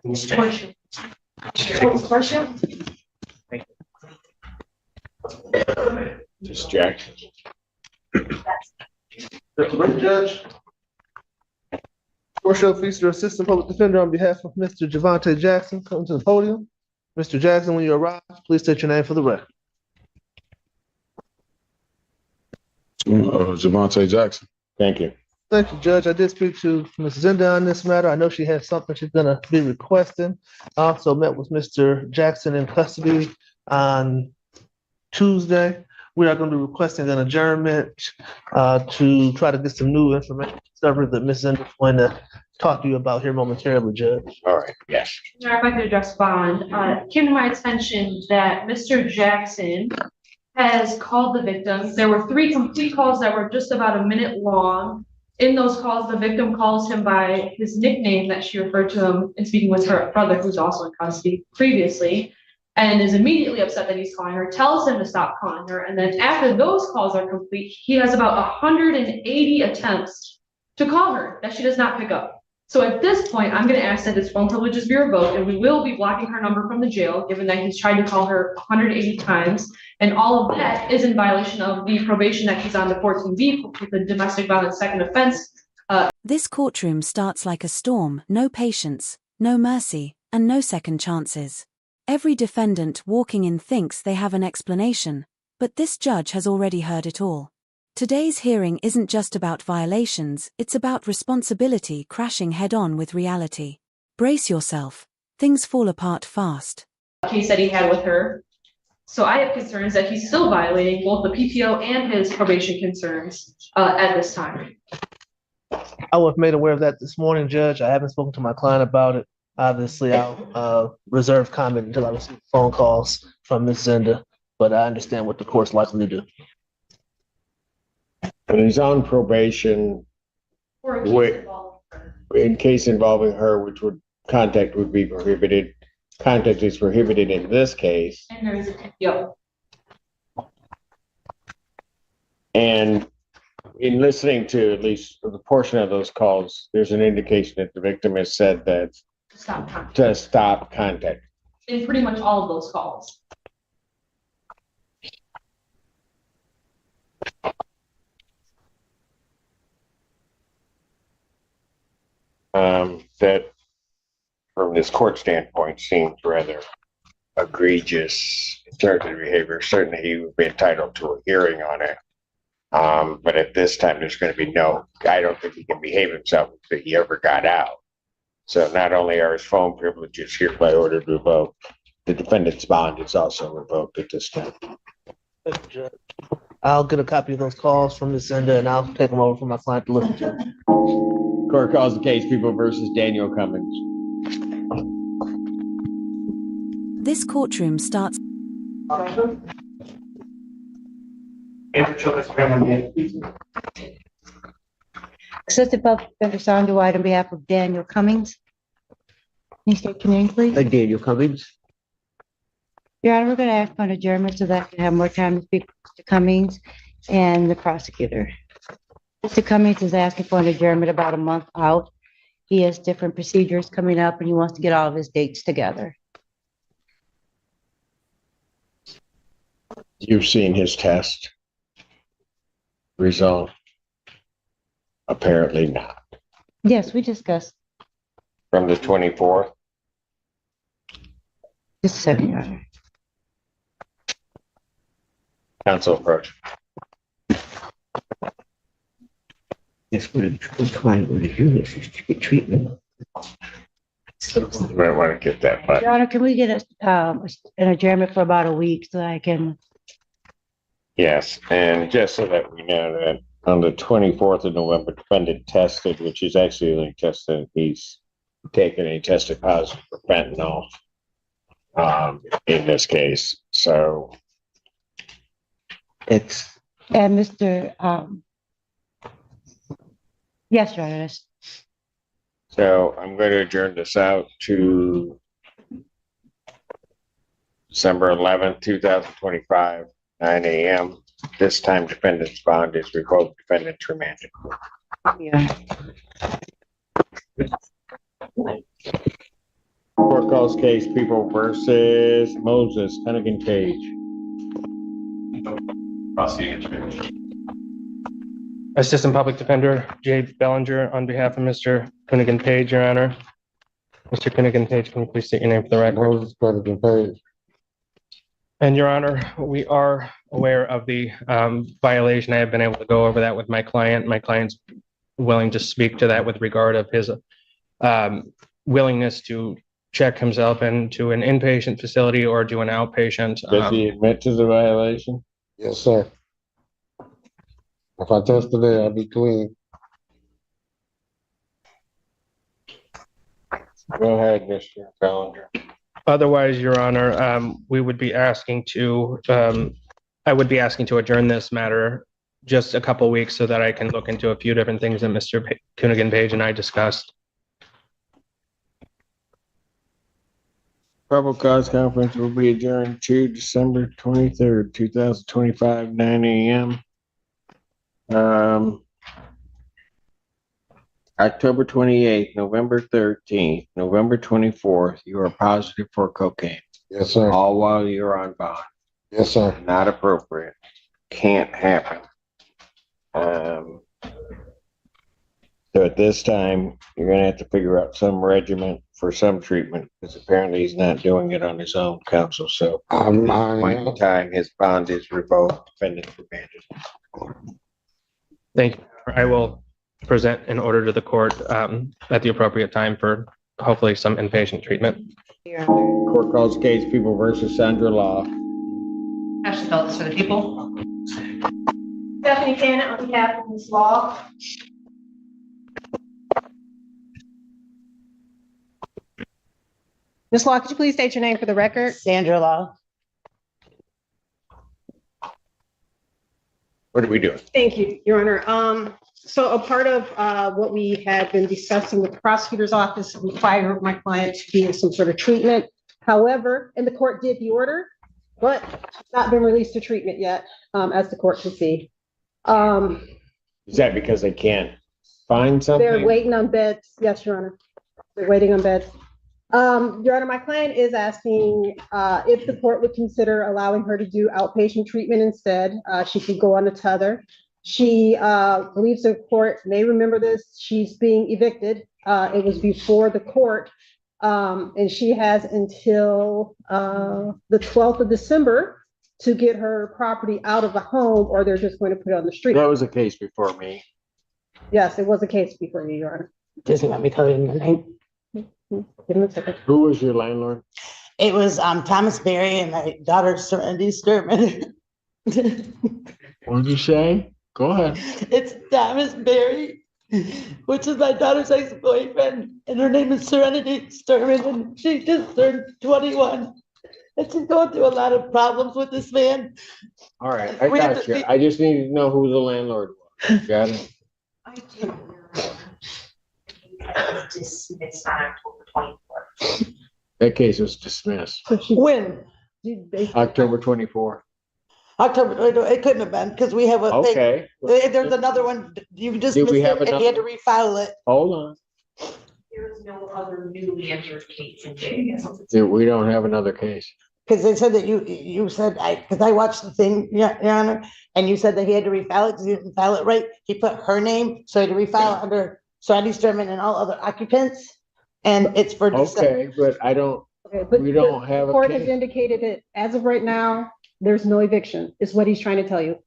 Distraction. Judge. Court Feaster, Assistant Public Defender, on behalf of Mr. Javante Jackson, come to the podium. Mr. Jackson, when you arrive, please state your name for the record. Javante Jackson. Thank you. Thank you, Judge. I did speak to Ms. Zinda on this matter. I know she has something she's gonna be requesting. I also met with Mr. Jackson in custody on Tuesday. We are gonna be requesting an adjournment to try to get some new information discovery that Ms. Zinda is going to talk to you about here momentarily, Judge. All right, yes. If I could address bond, it came to my attention that Mr. Jackson has called the victim. There were 3 complete calls that were just about a minute long. In those calls, the victim calls him by his nickname that she referred to him in speaking with her brother, who's also in custody previously, and is immediately upset that he's calling her, tells him to stop calling her. And then after those calls are complete, he has about 180 attempts to call her that she does not pick up. So at this point, I'm going to ask that his phone privileges be revoked, and we will be blocking her number from the jail, given that he's tried to call her 180 times. And all of that is in violation of the probation that he's on, the 14B, with the domestic violence second offense. This courtroom starts like a storm, no patience, no mercy, and no second chances. Every defendant walking in thinks they have an explanation, but this judge has already heard it all. Today's hearing isn't just about violations, it's about responsibility crashing head-on with reality. Brace yourself. Things fall apart fast. Case that he had with her. So I have concerns that he's still violating both the PPO and his probation concerns at this time. I was made aware of that this morning, Judge. I haven't spoken to my client about it. Obviously, I'll reserve comment until I receive phone calls from Ms. Zinda, but I understand what the court's likely to do. And he's on probation in case involving her, which would contact would be prohibited. Contact is prohibited in this case. And there is a PPO. And in listening to at least the portion of those calls, there's an indication that the victim has said that to stop contact. In pretty much all of those calls. That from this court standpoint seems rather egregious in terms of behavior. Certainly he would be entitled to a hearing on it. But at this time, there's going to be I don't think he can behave himself if he ever got out. So not only are his phone privileges hereby ordered revoked, the defendant's bond is also revoked at this time. Thank you, Judge. I'll get a copy of those calls from Ms. Zinda and I'll take them over for my client to listen to. Court calls the case People versus Daniel Cummings. This courtroom starts. Assistant Public Defender Sandra White on behalf of Daniel Cummings. Can you state your name, please? Daniel Cummings. Your Honor, we're going to ask for an adjournment so that I can have more time to speak to Cummings and the prosecutor. Mr. Cummings is asking for an adjournment about a month out. He has different procedures coming up and he wants to get all of his dates together. You've seen his test result? Apparently not. Yes, we discussed. From the 24th? Just a second, Your Honor. Counsel approach. Yes, we're trying to review this treatment. You might want to get that button. Your Honor, can we get an adjournment for about a week so I can? Yes, and just so that we know that on the 24th of November, defendant tested, which is actually only tested, he's taken a tested positive for fentanyl in this case. So It's And Mr. Yes, Your Honor. So I'm going to adjourn this out to December 11th, 2025, 9 a.m. This time, defendant's bond is revoked, defendant's remanded. Yeah. Court calls case People versus Moses, Hennigan Cage. Assistant Public Defender Jay Bellinger on behalf of Mr. Coonigan Page, Your Honor. Mr. Coonigan Page, can you please state your name for the record? Moses Coonigan Page. And Your Honor, we are aware of the violation. I have been able to go over that with my client. My client's willing to speak to that with regard of his willingness to check himself into an inpatient facility or do an outpatient. Does he admit to the violation? Yes, sir. If I test today, I'll be clean. Go ahead, Mr. Bellinger. Otherwise, Your Honor, we would be asking to, I would be asking to adjourn this matter just a couple weeks so that I can look into a few different things that Mr. Coonigan Page and I discussed. Probable cause conference will be adjourned to December 23rd, 2025, 9 a.m. October 28th, November 13th, November 24th, you are positive for cocaine. Yes, sir. All while you're on bond. Yes, sir. Not appropriate. Can't happen. So at this time, you're gonna have to figure out some regimen for some treatment, because apparently he's not doing it on his own, counsel. So at this point in time, his bond is revoked, defendant remanded. Thank you. I will present an order to the court at the appropriate time for hopefully some inpatient treatment. Your Honor. Court calls case People versus Sandra Law. Ashley Feltus for the people. Stephanie Cannon on behalf of Ms. Law. Ms. Law, could you please state your name for the record? Sandra Law. What are we doing? Thank you, Your Honor. So a part of what we had been discussing with the prosecutor's office required my client to be in some sort of treatment. However, and the court did the order, but not been released to treatment yet, as the court can see. Is that because they can't find something? They're waiting on beds. Yes, Your Honor. They're waiting on beds. Your Honor, my client is asking if the court would consider allowing her to do outpatient treatment instead. She could go on a tether. She believes the court may remember this. She's being evicted. It was before the court. And she has until the 12th of December to get her property out of the home, or they're just going to put it on the street. That was a case before me. Yes, it was a case before you, Your Honor. Doesn't let me tell you the name. Give me a second. Who was your landlord? It was Thomas Berry and my daughter Serenity Sturman. What did you say? Go ahead. It's Thomas Berry, which is my daughter's ex-boyfriend, and her name is Serenity Sturman, and she just turned 21. And she's going through a lot of problems with this man. All right, I We have got to- you. I just needed to know who the landlord was. Got it? I didn't know. It's dismissed on October 24th. That case was dismissed. So she, When? October 24th. October, it couldn't have been, because we have a thing. Okay. There's another one, you just Do missed we it, have and you had to another refile it. Hold on. There is no other newly entered case in Vegas. We don't have another case. Because they said that you said, because I watched the thing, Your Honor, and you said that he had to refile it because he didn't file it right. He put her name, so he had to refile it under Serenity Sturman and all other occupants. And it's for December. Okay, but I don't, okay, but we don't the have a court has case. indicated that as of right now, there's no eviction, is what he's trying to tell you.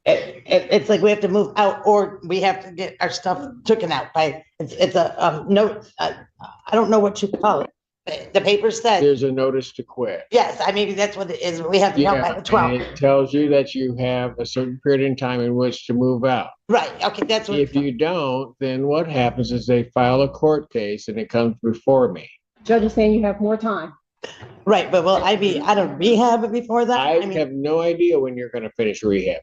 It's like we have to move out or we have to get our stuff taken out by, it's a note, I don't know what you call it. The paper said, There's a notice to quit. yes, I mean, that's what it is. We have to know by Yeah, the and 12th. it tells you that you have a certain period in time in which to move out. Right, okay, that's what. If you don't, then what happens is they file a court case and it comes before me. Judge is saying you have more time. Right, but will I be out of rehab before that? I mean, have no idea when you're gonna finish rehab.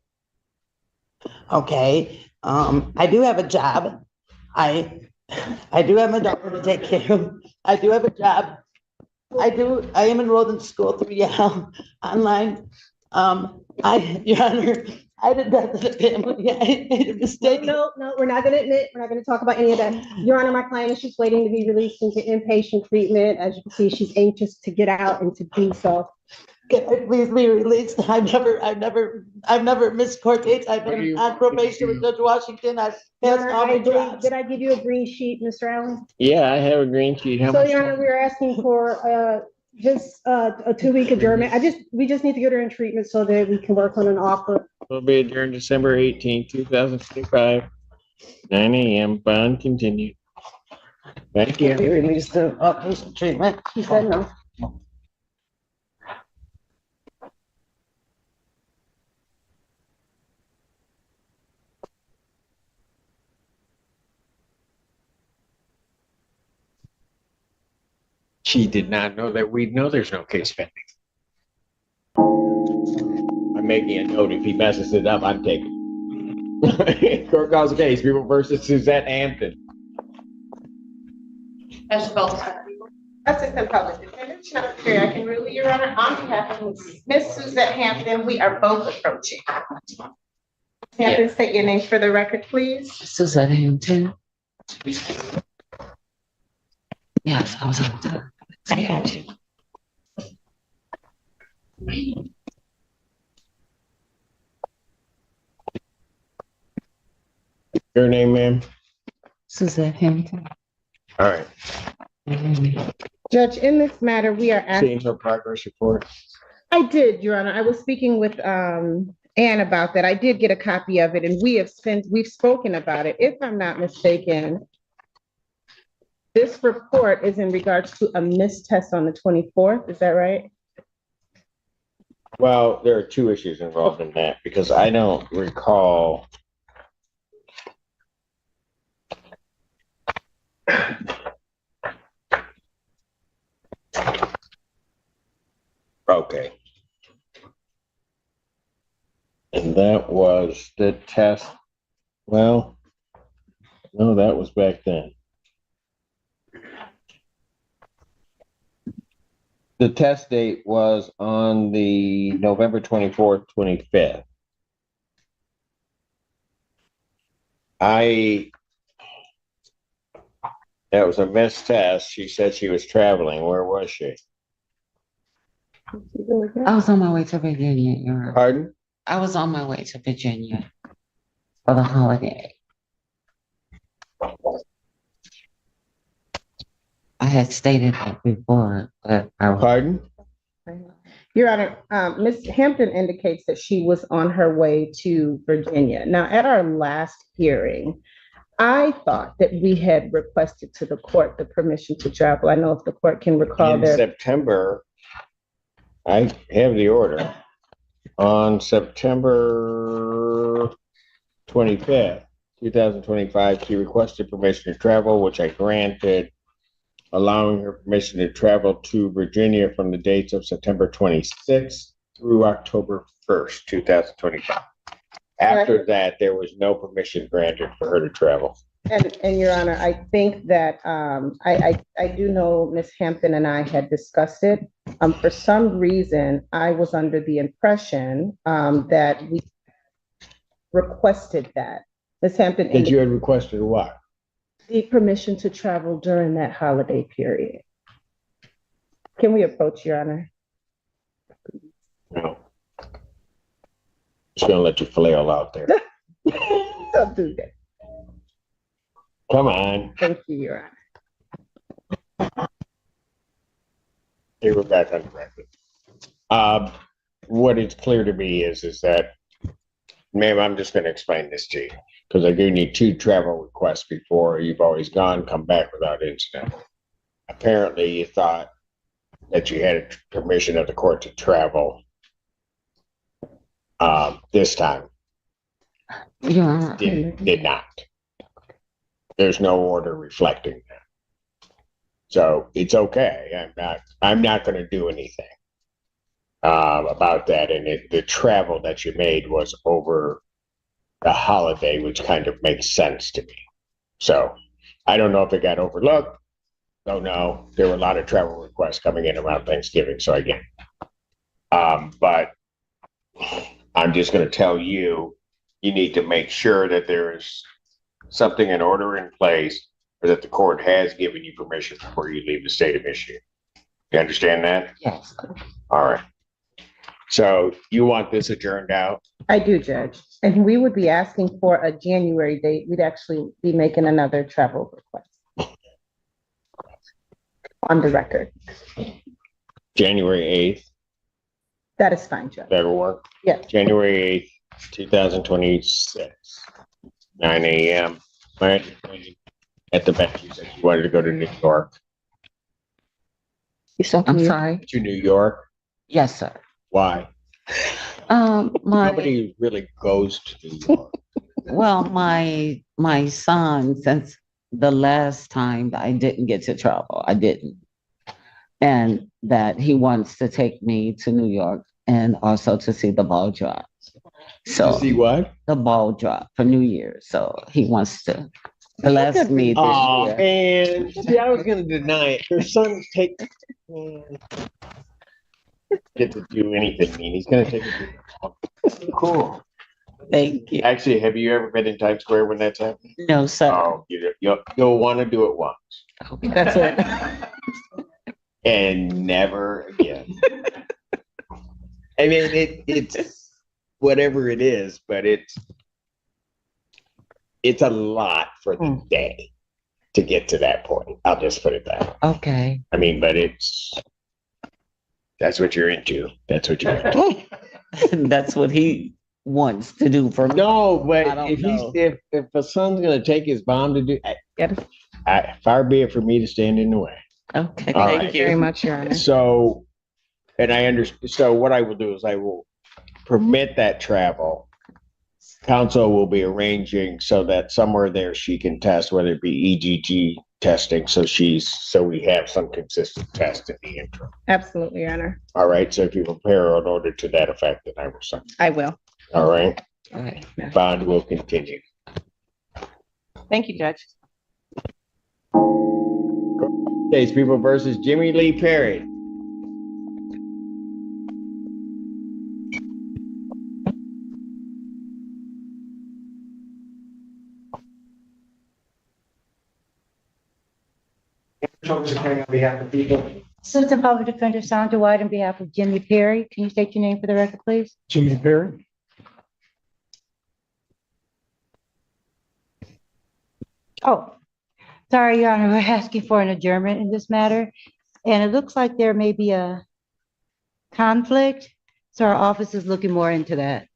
okay, I do have a job. I do have my daughter to take care of. I do have a job. I am enrolled in school through Yale online. Your Honor, I did that to the family. I made a mistake. No, we're not gonna admit, we're not gonna talk about any of that. Your Honor, my client is just waiting to be released into inpatient treatment. As you can see, she's anxious to get out and to do so. Can I please be released? I've never missed court dates. I've What do been you- on probation with Judge Washington. I've Your passed Honor, all my jobs. did I give you a green sheet, Mr. Allen? Yeah, I have a green sheet. How So, much? Your Honor, we're asking for, just, a 2-week adjournment. We just need to get her in treatment so that we can work on an offer. Will be adjourned December 18th, 2025, 9 a.m. Bond continued. Thank Be you. released to outpatient treatment. She said no. She did not know that we know there's no case pending. I'm making a note. If he messes it up, I'm taking. Court calls the case. People versus Suzette Hampton. As well as Assistant Public Defender, Jennifer Perry, I can rule, Your Honor, on behalf of Ms. Suzette Hampton, we are both approaching. Hampton, state your name for the record, please. Suzette Hampton. Yes, I was on time. I got you. Your name, ma'am? Suzette Hampton. All right. Judge, in this matter, we are Seeing her progress report. I did, Your Honor. I was speaking with Ann about that. I did get a copy of it, and we've spoken about it. If I'm not mistaken, this report is in regards to a missed test on the 24th. Is that right? Well, there are two issues involved in that because I don't recall. Okay. And that was the test. Well, no, that was back then. The test date was on the November 24th, 25th. That was a missed test. She said she was traveling. Where was she? I was on my way to Virginia, Your Honor. Pardon? I was on my way to Virginia for the holiday. I had stated that before, but I was. Pardon? Your Honor, Ms. Hampton indicates that she was on her way to Virginia. Now, at our last hearing, I thought that we had requested to the court the permission to travel. I know if the court can recall In there. September, I have the order. On September 25th, 2025, she requested permission to travel, which I granted, allowing her permission to travel to Virginia from the dates of September 26th through October 1st, 2025. After that, there was no permission granted for her to travel. And Your Honor, I think that I do know Ms. Hampton and I had discussed it. For some reason, I was under the impression that we requested that. Ms. Hampton. That you had requested what? The permission to travel during that holiday period. Can we approach, Your Honor? No. Just gonna let you flail out there. Don't do that. Come on. Thank you, Your Honor. Here we're back on the record. What is clear to me is that, ma'am, I'm just gonna explain this to you, because I do need 2 travel requests before you've always gone, come back without incident. Apparently, you thought that you had permission of the court to travel this time. Your Honor. Did not. There's no order reflecting that. So it's okay. I'm not going to do anything about that. And the travel that you made was over the holiday, which kind of makes sense to me. So I don't know if it got overlooked. Don't know. There were a lot of travel requests coming in around Thanksgiving, so I get it. But I'm just gonna tell you, you need to make sure that there is something in order in place or that the court has given you permission before you leave the state of Michigan. You understand that? Yes. All right. So you want this adjourned out? I do, Judge. And we would be asking for a January date. We'd actually be making another travel request. On the record. January 8th, That is fine, Judge. that'll work? Yeah. January 8th, 2026, 9 a.m. Right? At the bench, you said you wanted to go to New York. I'm sorry. To New York? Yes, sir. Why? My, Nobody really goes to New York. well, my son, since the last time I didn't get to travel, I didn't. And that he wants to take me to New York and also to see the ball drop. So To see what? the ball drop for New Year's. So he wants to bless me this Oh, year. man. See, I was going to deny it. Her son take. Get to do anything, I mean, he's going to take it. Cool. Thank you. Actually, have you ever been in Times Square when that's happening? No, sir. Oh, you'll want to do it once That's it. and never again. I mean, it's whatever it is, but it's a lot for the day to get to that point. I'll just put it that way. Okay. I mean, but that's what you're into. That's what you're into. That's what he wants to do for me. No, but I don't if know. if a son's gonna take his mom to do, far be it for me to stand in the way. Okay, All thank right. you. Very much, Your Honor. So, and I understand. So what I will do is I will permit that travel. Council will be arranging so that somewhere there she can test, whether it be EGG testing, so we have some consistent test in the interim. Absolutely, Your Honor. All right. So if you prepare an order to that effect, then I will sign. I will. All right. All right. Bond will continue. Thank you, Judge. Case People versus Jimmy Lee Perry. On behalf of people. Assistant Public Defender Sandra White on behalf of Jimmy Perry. Can you state your name for the record, please? Jimmy Perry. Oh, sorry, Your Honor, we're asking for an adjournment in this matter. And it looks like there may be a conflict, so our office is looking more into that.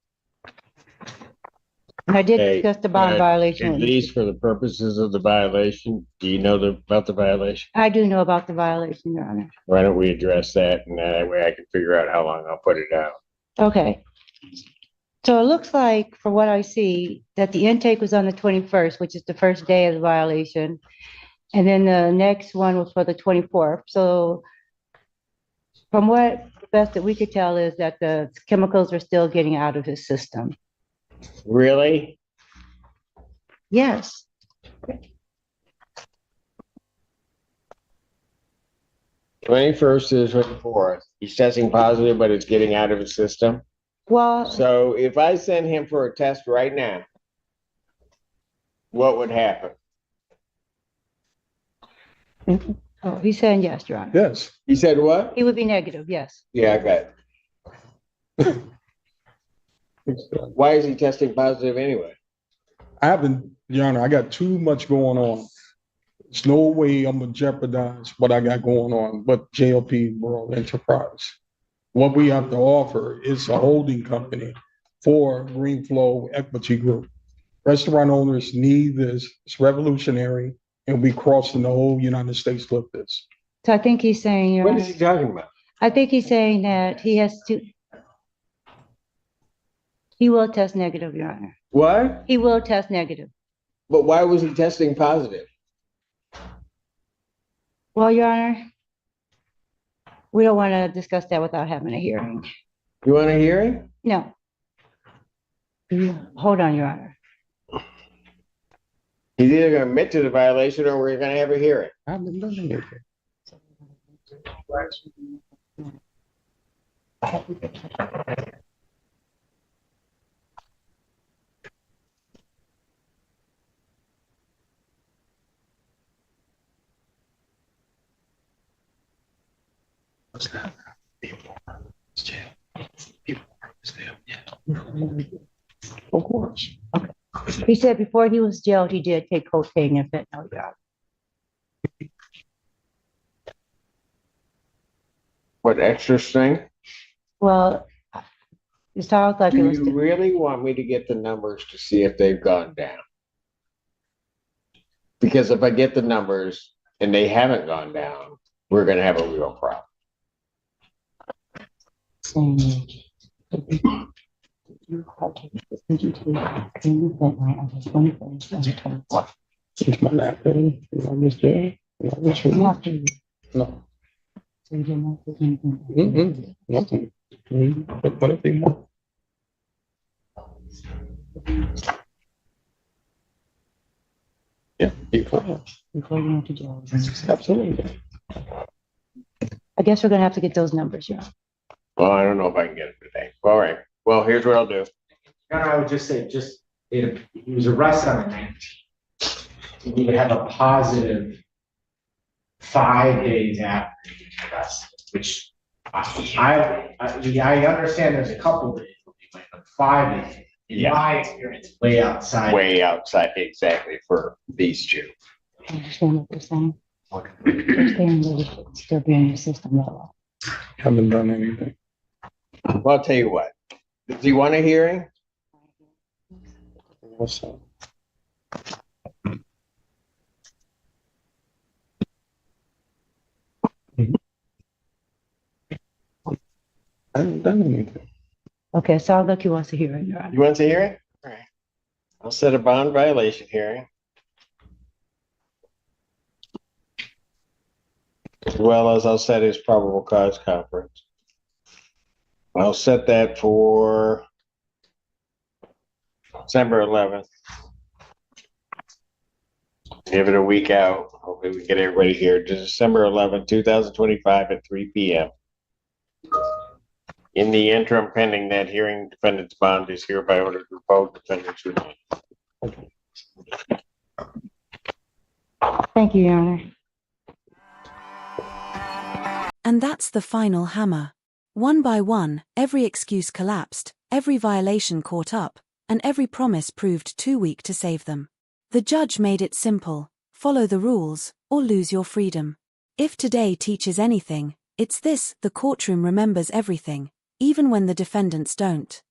And I did Okay, discuss the bond violation. At with least for the purposes of the violation, do you know about the violation? I do know about the violation, Your Honor. Why don't we address that, and that way I can figure out how long I'll put it out. Okay. So it looks like, from what I see, that the intake was on the 21st, which is the first day of the violation. And then the next one was for the 24th. So from what best that we could tell is that the chemicals are still getting out of his system. Really? Yes. 21st to the 24th. He's testing positive, but it's getting out of his system. Well, So if I send him for a test right now, what would happen? oh, he's saying yes, Your Honor. Yes. He said what? He would be negative, yes. Yeah, I got it. Why is he testing positive anyway? I haven't, Your Honor, I got too much going on. There's no way I'm gonna jeopardize what I got going on, but JLP World Enterprise. What we have to offer is a holding company for Green Flow Equity Group. Restaurant owners need this. It's revolutionary, and we crossing the whole United States with this. So I think he's saying, Your What Honor, is he talking about? I think he's saying that he has to, he will test negative, Your Honor. What? He will test negative. But why was he testing positive? Well, Your Honor, we don't want to discuss that without having a hearing. You want a hearing? No. Hold on, Your Honor. He's either going to admit to the violation or we're going to have a hearing. I haven't done anything. Of course. He said before he was jailed, he did take cocaine and fentanyl, Your Honor. What extra thing? Well, it sounds like it Do was, you really want me to get the numbers to see if they've gone down? Because if I get the numbers and they haven't gone down, we're gonna have a real problem. It's my napkin. You want this there? You want this one? No. Mm-mm. Nothing. What if they want? Yeah, before. Before you went to jail. Absolutely. I guess we're gonna have to get those numbers, yeah. Well, I don't know if I can get it today. All right. Well, here's what I'll do. I would just say, he was arrested on the 19th. We would have a positive 5 days after he was arrested, which I understand there's a couple days, but 5 days, in my experience, way outside. Way outside, exactly, for these two. I understand what they're saying. They're saying they should still be in the system that long. Haven't done anything. Well, I'll tell you what. Does he want a hearing? What's up? I haven't done anything. Okay, sounds like he wants to hear it, Your Honor. You want a hearing? All right. I'll set a bond violation hearing. As well as I'll set his probable cause conference. I'll set that for December 11th. Give it a week out. Hopefully we get everybody here. December 11th, 2025 at 3 p.m. In the interim, pending that hearing, defendant's bond is hereby ordered revoked. Defendant's remain. Thank you, Your Honor. And that's the final hammer. One by one, every excuse collapsed, every violation caught up, and every promise proved too weak to save them. The judge made it simple: follow the rules, or lose your freedom. If today teaches anything, it's this: the courtroom remembers everything, even when the defendants don't.